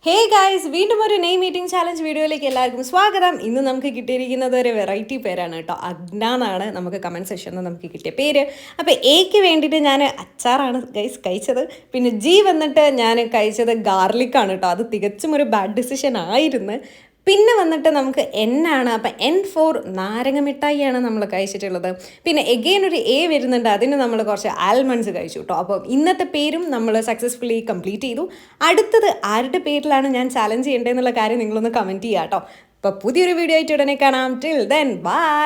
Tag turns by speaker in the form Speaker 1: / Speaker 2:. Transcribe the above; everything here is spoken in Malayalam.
Speaker 1: ഹേ ഗായ്സ്, വീണ്ടും ഒരു നെയിം മീറ്റിംഗ് ചാലഞ്ച് വീഡിയോയിലേക്ക് എല്ലാവർക്കും സ്വാഗതം. ഇന്ന് നമുക്ക് കിട്ടിയിരിക്കുന്നത് ഒരു വെറൈറ്റി പേരാണ് കേട്ടോ. അഗ്ന എന്നാണ് നമുക്ക് കമൻറ്റ് സെക്ഷനിൽ നമുക്ക് കിട്ടിയ പേര്. അപ്പോൾ എക്ക് വേണ്ടിയിട്ട് ഞാൻ അച്ചാറാണ് ഗൈസ് കഴിച്ചത്. പിന്നെ ജി വന്നിട്ട് ഞാൻ കഴിച്ചത് ഗാർലിക്കാണ് കേട്ടോ. അത് തികച്ചും ഒരു ബാഡ് ഡിസിഷൻ ആയിരുന്നു. പിന്നെ വന്നിട്ട് നമുക്ക് എന്നാണ്, അപ്പം N4 നാരങ്ങ മിഠായിയാണ് നമ്മൾ കഴിച്ചിട്ടുള്ളത്. പിന്നെ എഗെയിൻ ഒരു എ വരുന്നുണ്ട്, അതിന് നമ്മൾ കുറച്ച് ആൽമണ്ട്സ് കഴിച്ചു കേട്ടോ. അപ്പോൾ ഇന്നത്തെ പേരും നമ്മൾ സക്സസ്ഫുള്ളി കംപ്ലീറ്റ് ചെയ്തു. അടുത്തത് ആരുടെ പേരിലാണ് ഞാൻ ചാലഞ്ച് ചെയ്യേണ്ടതെന്നുള്ള കാര്യം നിങ്ങളൊന്ന് കമൻറ്റ് ചെയ്യാം കേട്ടോ. അപ്പോൾ പുതിയൊരു വീഡിയോ ആയിട്ട് ഉടനെ കാണാം. Till then bye.